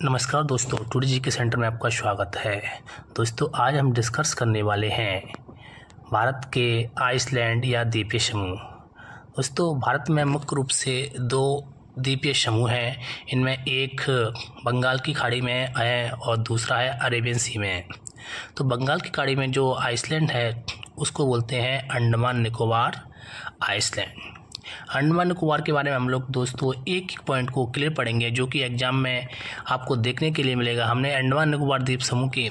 नमस्कार दोस्तों, today GK centre में आपका स्वागत है। दोस्तों, आज हम डिस्कस करने वाले हैं भारत के आइसलैंड या द्वीपीय समूह। दोस्तों, भारत में मुख्य रूप से दो द्वीपीय समूह हैं। इनमें एक बंगाल की खाड़ी में है और दूसरा है अरेबियन सी में। तो बंगाल की खाड़ी में जो आइसलैंड है उसको बोलते हैं अंडमान निकोबार आइसलैंड। अंडमान निकोबार के बारे में हम लोग दोस्तों एक पॉइंट को क्लियर पढ़ेंगे जो कि एग्जाम में आपको देखने के लिए मिलेगा। हमने अंडमान निकोबार द्वीप समूह के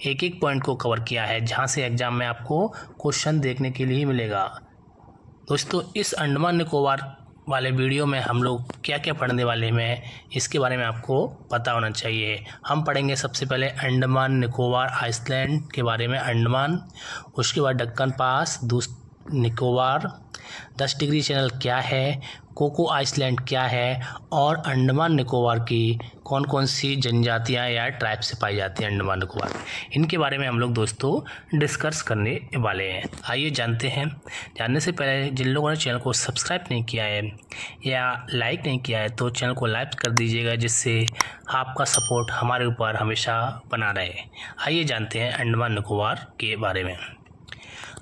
एक पॉइंट को कवर किया है, जहां से एग्जाम में आपको क्वेश्चन देखने के लिए मिलेगा। दोस्तों, इस अंडमान निकोबार वाले वीडियो में हम लोग क्या क्या पढ़ने वाले हैं इसके बारे में आपको पता होना चाहिए। हम पढ़ेंगे सबसे पहले अंडमान निकोबार आइसलैंड के बारे में, अंडमान, उसके बाद दक्कन पास, निकोबार, 10 डिग्री चैनल क्या है, कोको आइसलैंड क्या है, और अंडमान निकोबार की कौन कौन सी जनजातियां या ट्राइब से पाई जाती हैं अंडमान निकोबार, इनके बारे में हम लोग दोस्तों डिस्कस करने वाले हैं। आइए जानते हैं। जानने से पहले जिन लोगों ने चैनल को सब्सक्राइब नहीं किया है या लाइक नहीं किया है तो चैनल को लाइक कर दीजिएगा, जिससे आपका सपोर्ट हमारे ऊपर हमेशा बना रहे। आइए जानते हैं अंडमान निकोबार के बारे में।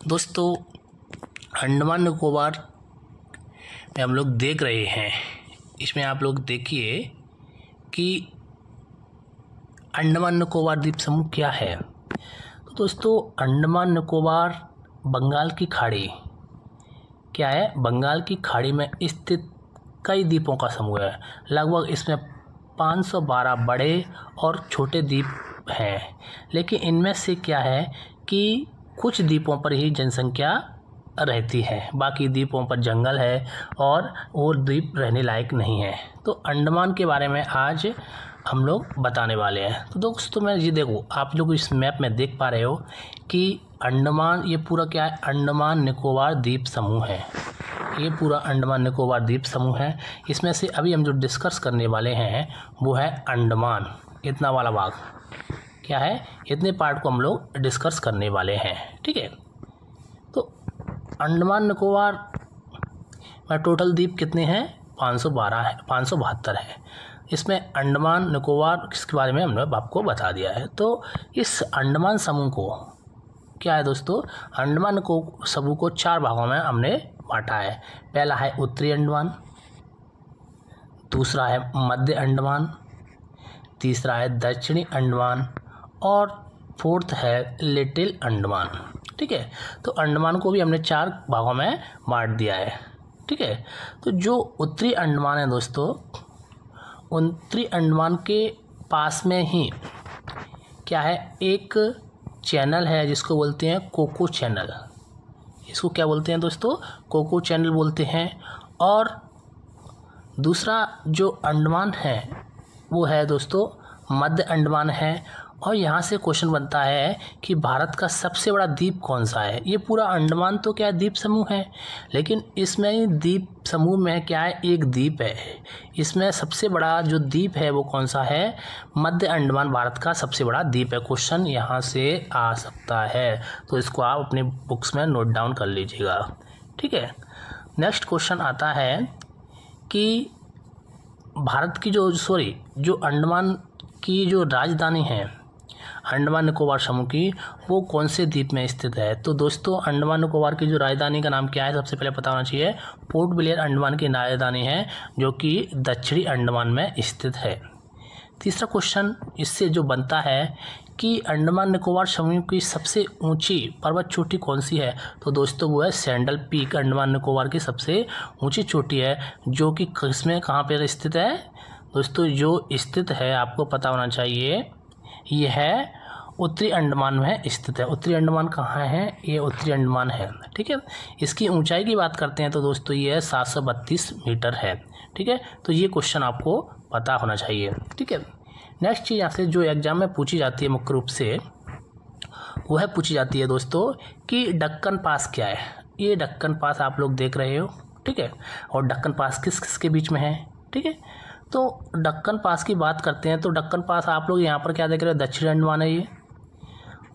दोस्तों, अंडमान निकोबार में हम लोग देख रहे हैं, इसमें आप लोग देखिए कि अंडमान निकोबार द्वीप समूह क्या है। तो दोस्तों, अंडमान निकोबार बंगाल की खाड़ी क्या है, बंगाल की खाड़ी में स्थित कई द्वीपों का समूह है। लगभग इसमें 512 बड़े और छोटे द्वीप हैं, लेकिन इनमें से क्या है कि कुछ द्वीपों पर ही जनसंख्या रहती है, बाकी द्वीपों पर जंगल है और वो द्वीप रहने लायक नहीं है। तो अंडमान के बारे में आज हम लोग बताने वाले हैं। तो दोस्तों, मैं ये देखो, आप लोग इस मैप में देख पा रहे हो कि अंडमान, ये पूरा क्या है, अंडमान निकोबार द्वीप समूह है। ये पूरा अंडमान निकोबार द्वीप समूह है। इसमें से अभी हम जो डिस्कस करने वाले हैं वो है अंडमान, इतना वाला भाग क्या है, इतने पार्ट को हम लोग डिस्कस करने वाले हैं। ठीक है। तो अंडमान निकोबार में टोटल द्वीप कितने हैं, 512 है, 572 है। इसमें अंडमान निकोबार किसके बारे में हमने आपको बता दिया है। तो इस अंडमान समूह को क्या है दोस्तों, अंडमान को समूह को 4 भागों में हमने बांटा है। पहला है उत्तरी अंडमान, दूसरा है मध्य अंडमान, तीसरा है दक्षिणी अंडमान और फोर्थ है लिटिल अंडमान। ठीक है। तो अंडमान को भी हमने 4 भागों में बांट दिया है। ठीक है। तो जो उत्तरी अंडमान है दोस्तों, उत्तरी अंडमान के पास में ही क्या है, एक चैनल है जिसको बोलते हैं कोको चैनल। इसको क्या बोलते हैं दोस्तों, कोको चैनल बोलते हैं। और दूसरा जो अंडमान है वो है दोस्तों मध्य अंडमान है। और यहाँ से क्वेश्चन बनता है कि भारत का सबसे बड़ा द्वीप कौन सा है। ये पूरा अंडमान तो क्या द्वीप समूह है, लेकिन इसमें द्वीप समूह में क्या है, एक द्वीप है। इसमें सबसे बड़ा जो द्वीप है वो कौन सा है, मध्य अंडमान भारत का सबसे बड़ा द्वीप है। क्वेश्चन यहाँ से आ सकता है, तो इसको आप अपनी बुक्स में नोट डाउन कर लीजिएगा। ठीक है। नेक्स्ट क्वेश्चन आता है कि भारत की जो अंडमान की जो राजधानी है अंडमान निकोबार समूह की, वो कौन से द्वीप में स्थित है। तो दोस्तों, अंडमान निकोबार की जो राजधानी का नाम क्या है, सबसे पहले पता होना चाहिए। पोर्ट ब्लेयर अंडमान की राजधानी है, जो कि दक्षिणी अंडमान में स्थित है। तीसरा क्वेश्चन इससे जो बनता है कि अंडमान निकोबार समूह की सबसे ऊंची पर्वत चोटी कौन सी है। तो दोस्तों, वो है सैंडल पीक। अंडमान निकोबार की सबसे ऊंची चोटी है, जो कि किसमें कहाँ पर स्थित है दोस्तों, जो स्थित है आपको पता होना चाहिए, ये है उत्तरी अंडमान में स्थित है। उत्तरी अंडमान कहाँ है, ये उत्तरी अंडमान है। ठीक है। इसकी ऊंचाई की बात करते हैं तो दोस्तों ये है 732 मीटर है। ठीक है। तो ये क्वेश्चन आपको पता होना चाहिए। ठीक है। नेक्स्ट चीज़ यहाँ से जो एग्जाम में पूछी जाती है मुख्य रूप से, वह पूछी जाती है दोस्तों कि दक्कन पास क्या है। ये दक्कन पास आप लोग देख रहे हो। ठीक है। और दक्कन पास किस किस के बीच में है। ठीक है। तो दक्कन पास की बात करते हैं तो दक्कन पास आप लोग यहाँ पर क्या देख रहे हो, दक्षिण अंडमान है ये,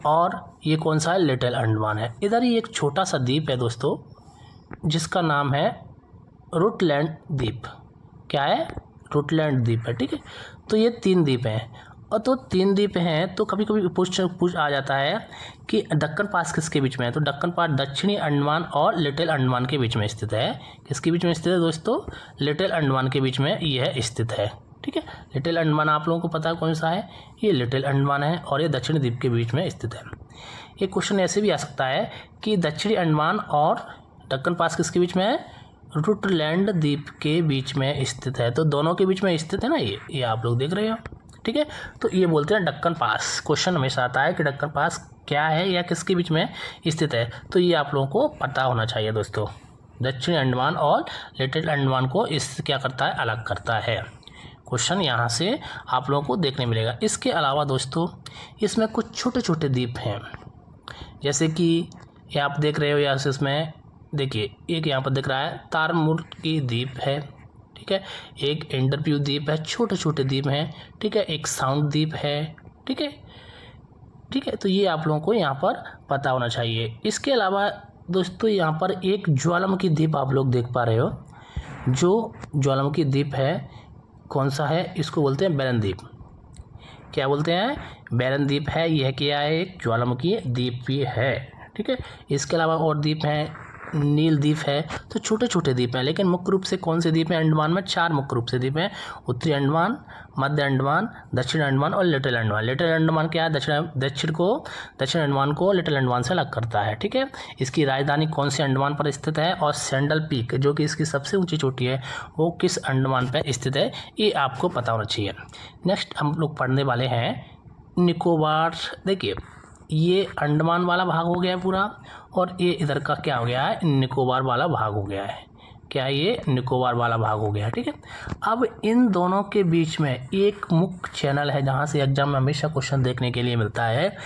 और ये कौन सा है, लिटिल अंडमान है। इधर ही एक छोटा सा द्वीप है दोस्तों, जिसका नाम है रुटलैंड द्वीप। क्या है, रुटलैंड द्वीप है। ठीक है। तो ये 3 द्वीप हैं, और तो 3 द्वीप हैं तो कभी कभी पूछ आ जाता है कि दक्कन पास किसके बीच में है। तो दक्कन पास दक्षिणी अंडमान और लिटिल अंडमान के बीच में स्थित है। किसके बीच में स्थित है दोस्तों? लिटिल अंडमान के बीच में यह स्थित है। ठीक है, लिटिल अंडमान आप लोगों को पता है कौन सा है? ये लिटिल अंडमान है और ये दक्षिणी द्वीप के बीच में स्थित है। एक क्वेश्चन ऐसे भी आ सकता है कि दक्षिणी अंडमान और दक्कन पास किसके बीच में है? रुटलैंड द्वीप के बीच में स्थित है। तो दोनों के बीच में स्थित है ना, ये आप लोग देख रहे हो। ठीक है, तो ये बोलते हैं दक्कन पास। क्वेश्चन हमेशा आता है कि दक्कन पास क्या है या किसके बीच में स्थित है, तो ये आप लोगों को पता होना चाहिए दोस्तों। दक्षिणी अंडमान और लिटिल अंडमान को इस क्या करता है? अलग करता है। क्वेश्चन यहाँ से आप लोगों को देखने मिलेगा। इसके अलावा दोस्तों इसमें कुछ छोटे छोटे द्वीप हैं, जैसे कि ये आप देख रहे हो यहाँ से, इसमें देखिए एक यहाँ पर दिख रहा है तारमुर्की द्वीप है। ठीक है, एक इंटरव्यू द्वीप है, छोटे छोटे द्वीप हैं। ठीक है, एक साउंड द्वीप है। ठीक है, ठीक है, तो ये आप लोगों को यहाँ पर पता होना चाहिए। इसके अलावा दोस्तों यहाँ पर एक ज्वालामुखी द्वीप आप लोग देख पा रहे हो। जो ज्वालामुखी द्वीप है कौन सा है? इसको बोलते हैं बैरन द्वीप। क्या बोलते हैं? बैरन द्वीप है। यह क्या है? एक ज्वालामुखी द्वीप भी है। ठीक है, इसके अलावा और द्वीप हैं, नील द्वीप है। तो छोटे छोटे द्वीप हैं, लेकिन मुख्य रूप से कौन से द्वीप हैं? अंडमान में 4 मुख्य रूप से द्वीप हैं, उत्तरी अंडमान, मध्य अंडमान, दक्षिण अंडमान और लिटिल अंडमान। लिटिल अंडमान क्या है? दक्षिण अंडमान को लिटिल अंडमान से अलग करता है। ठीक है, इसकी राजधानी कौन से अंडमान पर स्थित है? और सैंडल पीक जो कि इसकी सबसे ऊंची चोटी है वो किस अंडमान पर स्थित है? ये आपको पता होना चाहिए। नेक्स्ट हम लोग पढ़ने वाले हैं निकोबार। देखिए ये अंडमान वाला भाग हो गया है पूरा, और ये इधर का क्या हो गया है? निकोबार वाला भाग हो गया है। क्या ये निकोबार वाला भाग हो गया है? ठीक है, अब इन दोनों के बीच में एक मुख्य चैनल है जहाँ से एग्जाम में हमेशा क्वेश्चन देखने के लिए मिलता है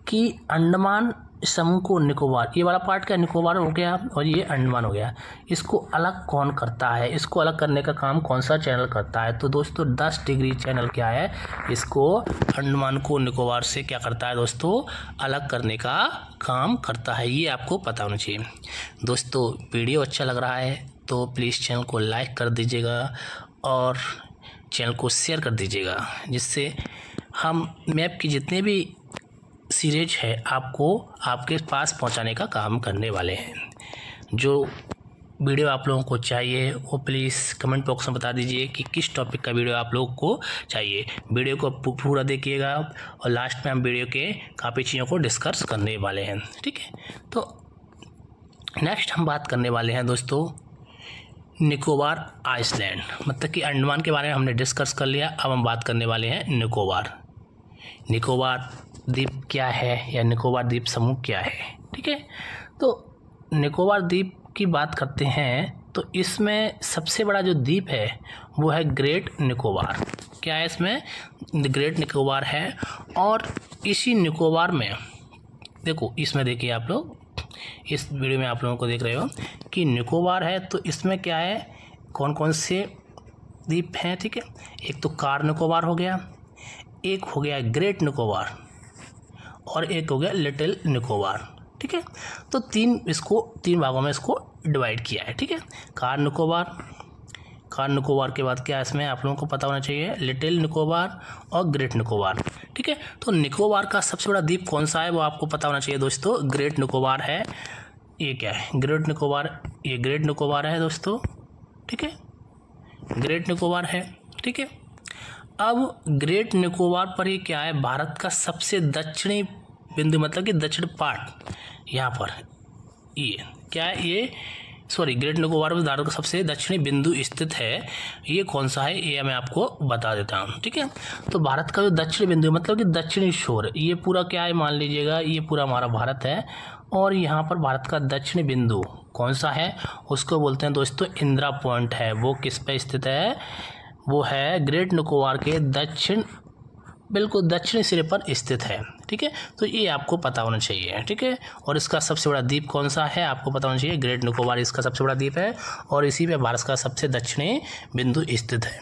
कि अंडमान समूह को निकोबार, ये वाला पार्ट क्या? निकोबार हो गया और ये अंडमान हो गया। इसको अलग कौन करता है? इसको अलग करने का काम कौन सा चैनल करता है? तो दोस्तों 10 डिग्री चैनल क्या है? इसको अंडमान को निकोबार से क्या करता है दोस्तों? अलग करने का काम करता है। ये आपको पता होना चाहिए। दोस्तों वीडियो अच्छा लग रहा है तो प्लीज़ चैनल को लाइक कर दीजिएगा और चैनल को शेयर कर दीजिएगा, जिससे हम मैप की जितने भी सीरीज है आपको आपके पास पहुंचाने का काम करने वाले हैं। जो वीडियो आप लोगों को चाहिए वो प्लीज़ कमेंट बॉक्स में बता दीजिए कि किस टॉपिक का वीडियो आप लोगों को चाहिए। वीडियो को पूरा देखिएगा और लास्ट में हम वीडियो के काफ़ी चीज़ों को डिस्कस करने वाले हैं। ठीक है, तो नेक्स्ट हम बात करने वाले हैं दोस्तों निकोबार आइसलैंड। मतलब कि अंडमान के बारे में हमने डिस्कस कर लिया, अब हम बात करने वाले हैं निकोबार। निकोबार द्वीप क्या है या निकोबार द्वीप समूह क्या है? ठीक है, तो निकोबार द्वीप की बात करते हैं तो इसमें सबसे बड़ा जो द्वीप है वो है ग्रेट निकोबार। क्या है इसमें? ग्रेट निकोबार है। और इसी निकोबार में देखो, इसमें देखिए आप लोग इस वीडियो में आप लोगों को देख रहे हो कि निकोबार है, तो इसमें क्या है, कौन कौन से द्वीप हैं? ठीक है, एक तो कार निकोबार हो गया, एक हो गया ग्रेट निकोबार और एक हो गया लिटिल निकोबार। ठीक है, तो तीन भागों में इसको डिवाइड किया है। ठीक है, कार निकोबार के बाद क्या इसमें आप लोगों को पता होना चाहिए? लिटिल निकोबार और ग्रेट निकोबार। ठीक है, तो निकोबार का सबसे बड़ा द्वीप कौन सा है वो आपको पता होना चाहिए दोस्तों। ग्रेट निकोबार है। ये क्या है? ग्रेट निकोबार, ये ग्रेट निकोबार है दोस्तों। ठीक है, ग्रेट निकोबार है। ठीक है, अब ग्रेट निकोबार पर ही क्या है? भारत का सबसे दक्षिणी बिंदु, मतलब कि दक्षिण पार्ट यहाँ पर ये क्या है? ये ग्रेट निकोबार में भारत का सबसे दक्षिणी बिंदु स्थित है। ये कौन सा है ये मैं आपको बता देता हूँ। ठीक है, तो भारत का जो दक्षिणी बिंदु मतलब कि दक्षिणी शोर, ये पूरा क्या है मान लीजिएगा, ये पूरा हमारा भारत है। और यहाँ पर भारत का दक्षिणी बिंदु कौन सा है? उसको बोलते हैं दोस्तों इंदिरा पॉइंट है। वो किस पे स्थित है? वो है ग्रेट निकोबार के बिल्कुल दक्षिणी सिरे पर स्थित है। ठीक है, तो ये आपको पता होना चाहिए। ठीक है, और इसका सबसे बड़ा द्वीप कौन सा है आपको पता होना चाहिए? ग्रेट निकोबार इसका सबसे बड़ा द्वीप है और इसी पे भारत का सबसे दक्षिणी बिंदु स्थित है।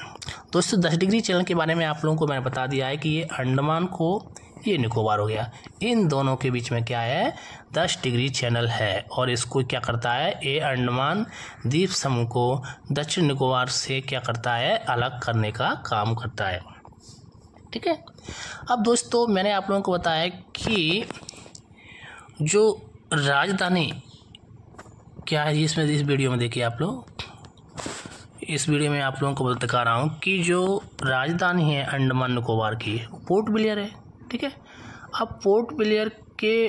दोस्तों 10 डिग्री चैनल के बारे में आप लोगों को मैंने बता दिया है कि ये अंडमान को ये निकोबार हो गया। इन दोनों के बीच में क्या है, 10 डिग्री चैनल है और इसको क्या करता है, ये अंडमान द्वीप समूह को दक्षिण निकोबार से क्या करता है, अलग करने का काम करता है। ठीक है। अब दोस्तों मैंने आप लोगों को बताया कि जो राजधानी क्या है, इसमें इस वीडियो में देखिए आप लोग, इस वीडियो में आप लोगों को दिखा रहा हूँ कि जो राजधानी है अंडमान निकोबार की पोर्ट ब्लेयर है। ठीक है। अब पोर्ट ब्लेयर के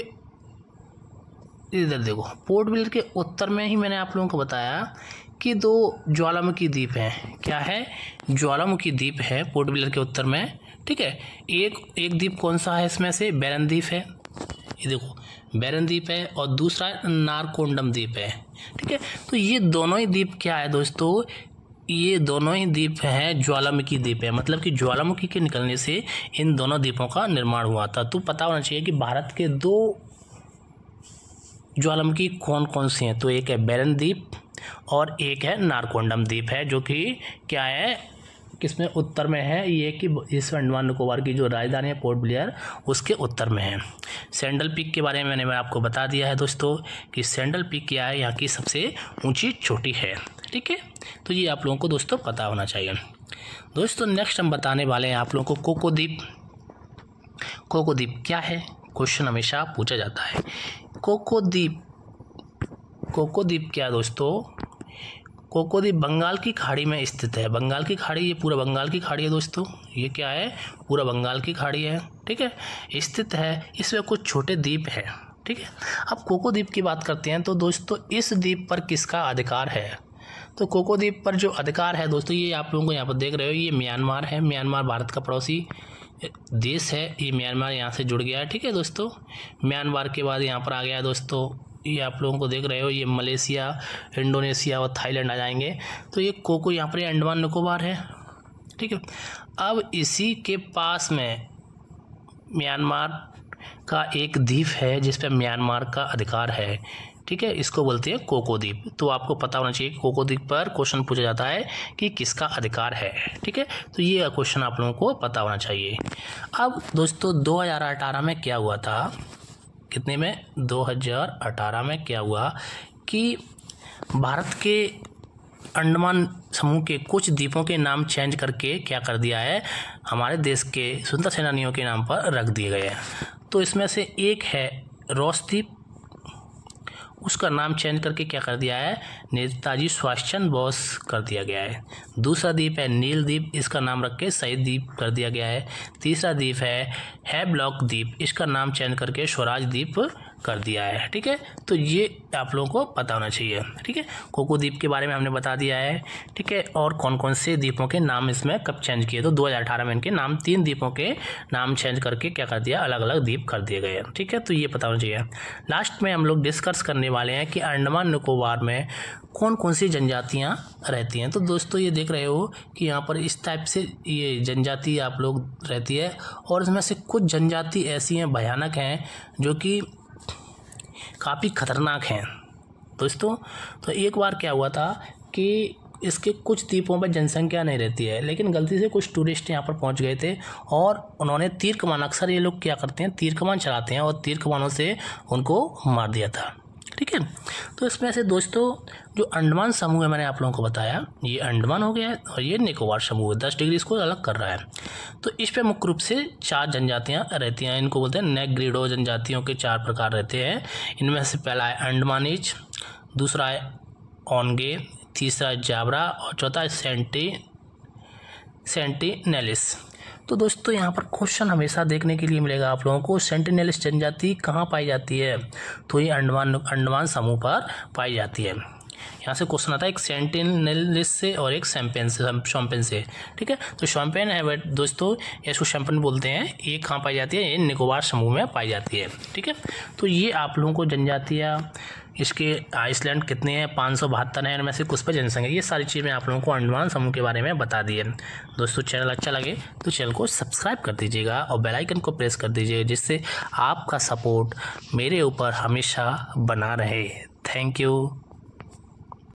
इधर देखो, पोर्ट ब्लेयर के उत्तर में ही मैंने आप लोगों को बताया कि 2 ज्वालामुखी द्वीप हैं। क्या है, ज्वालामुखी द्वीप है पोर्ट ब्लेयर के उत्तर में। ठीक है। एक द्वीप कौन सा है इसमें से, बैरन द्वीप है, ये देखो बैरन द्वीप है, और दूसरा नारकोंडम द्वीप है। ठीक है। तो ये दोनों ही द्वीप क्या है दोस्तों, ये दोनों ही द्वीप हैं ज्वालामुखी द्वीप है, मतलब कि ज्वालामुखी के निकलने से इन दोनों द्वीपों का निर्माण हुआ था। तो पता होना चाहिए कि भारत के 2 ज्वालामुखी कौन कौन से हैं। तो एक है बैरन द्वीप और एक है नारकोंडम द्वीप है, जो कि क्या है, किसमें, उत्तर में है। ये कि इस अंडमान निकोबार की जो राजधानी है पोर्ट ब्लेयर, उसके उत्तर में है। सैंडल पीक के बारे में मैं आपको बता दिया है दोस्तों कि सैंडल पीक क्या है, यहाँ की सबसे ऊंची चोटी है। ठीक है। तो ये आप लोगों को दोस्तों पता होना चाहिए। दोस्तों नेक्स्ट हम बताने वाले हैं आप लोगों को कोको द्वीप। कोको द्वीप क्या है, क्वेश्चन हमेशा पूछा जाता है। कोको द्वीप क्या है दोस्तों, कोको द्वीप बंगाल की खाड़ी में स्थित है। बंगाल की खाड़ी, ये पूरा बंगाल की खाड़ी है दोस्तों, ये क्या है, पूरा बंगाल की खाड़ी है। ठीक है, स्थित है, इसमें कुछ छोटे द्वीप हैं। ठीक है। अब कोको द्वीप की बात करते हैं तो दोस्तों इस द्वीप पर किसका अधिकार है। तो कोको द्वीप पर जो अधिकार है दोस्तों, ये आप लोगों को यहाँ पर देख रहे हो, ये म्यांमार है। म्यांमार भारत का पड़ोसी देश है। ये म्यांमार यहाँ से जुड़ गया है। ठीक है दोस्तों, म्यांमार के बाद यहाँ पर आ गया है दोस्तों, ये आप लोगों को देख रहे हो, ये मलेशिया, इंडोनेशिया और थाईलैंड आ जाएंगे। तो ये कोको यहाँ पर अंडमान निकोबार है। ठीक है। अब इसी के पास में म्यांमार का एक द्वीप है जिस पर म्यांमार का अधिकार है। ठीक है, इसको बोलते हैं कोको द्वीप। तो आपको पता होना चाहिए कोको द्वीप पर क्वेश्चन पूछा जाता है कि किसका अधिकार है। ठीक है, तो ये क्वेश्चन आप लोगों को पता होना चाहिए। अब दोस्तों 2018 में क्या हुआ था, कितने में, 2018 में क्या हुआ कि भारत के अंडमान समूह के कुछ द्वीपों के नाम चेंज करके क्या कर दिया है, हमारे देश के स्वतंत्रता सेनानियों के नाम पर रख दिए गए हैं। तो इसमें से एक है रोस द्वीप, उसका नाम चेंज करके क्या कर दिया है, नेताजी सुभाष चंद्र बोस कर दिया गया है। दूसरा द्वीप है नील द्वीप, इसका नाम रख के शहीद द्वीप कर दिया गया है। तीसरा द्वीप है हैवलॉक द्वीप, इसका नाम चेंज करके स्वराज द्वीप कर दिया है। ठीक है, तो ये आप लोगों को पता होना चाहिए। ठीक है, कोको द्वीप के बारे में हमने बता दिया है। ठीक है, और कौन कौन से द्वीपों के नाम इसमें कब चेंज किए, तो 2018 में इनके नाम 3 द्वीपों के नाम चेंज करके क्या कर दिया, अलग अलग द्वीप कर दिए गए। ठीक है, तो ये पता होना चाहिए। लास्ट में हम लोग डिस्कस करने वाले हैं कि अंडमान निकोबार में कौन कौन सी जनजातियाँ रहती हैं। तो दोस्तों ये देख रहे हो कि यहाँ पर इस टाइप से ये जनजाति आप लोग रहती है, और इसमें से कुछ जनजाति ऐसी हैं, भयानक हैं, जो कि काफ़ी खतरनाक हैं दोस्तों। तो एक बार क्या हुआ था कि इसके कुछ द्वीपों पर जनसंख्या नहीं रहती है, लेकिन गलती से कुछ टूरिस्ट यहाँ पर पहुँच गए थे और उन्होंने तीर कमान, अक्सर ये लोग क्या करते हैं, तीर कमान चलाते हैं, और तीर कमानों से उनको मार दिया था। ठीक है, तो इसमें से दोस्तों जो अंडमान समूह है, मैंने आप लोगों को बताया, ये अंडमान हो गया है और ये निकोबार समूह है, 10 डिग्री इसको अलग कर रहा है। तो इस पे मुख्य रूप से 4 जनजातियां रहती हैं, इनको बोलते हैं नेग्रिडो। जनजातियों के 4 प्रकार रहते हैं। इनमें से पहला है अंडमानीज, दूसरा है ओंगे, तीसरा है जाबरा और चौथा है सेंटिनेलिस। तो दोस्तों यहाँ पर क्वेश्चन हमेशा देखने के लिए मिलेगा आप लोगों को, सेंटिनेलिस जनजाति कहाँ पाई जाती है, तो ये अंडमान समूह पर पाई जाती है। यहाँ से क्वेश्चन आता है एक सेंटिनेलिस से और एक शोम्पेन से। ठीक है, तो शोम्पेन है दोस्तों, इसको शोम्पेन बोलते हैं, ये कहाँ पाई जाती है, ये निकोबार समूह में पाई जाती है। ठीक है, तो ये आप लोगों को जनजातियाँ, इसके आइसलैंड कितने हैं, 572 हैं, इनमें से कुछ पर जनसंख्या, ये सारी चीज़ें आप लोगों को अंडमान समूह के बारे में बता दी है। दोस्तों चैनल अच्छा लगे तो चैनल को सब्सक्राइब कर दीजिएगा और बेल आइकन को प्रेस कर दीजिए, जिससे आपका सपोर्ट मेरे ऊपर हमेशा बना रहे। Thank you.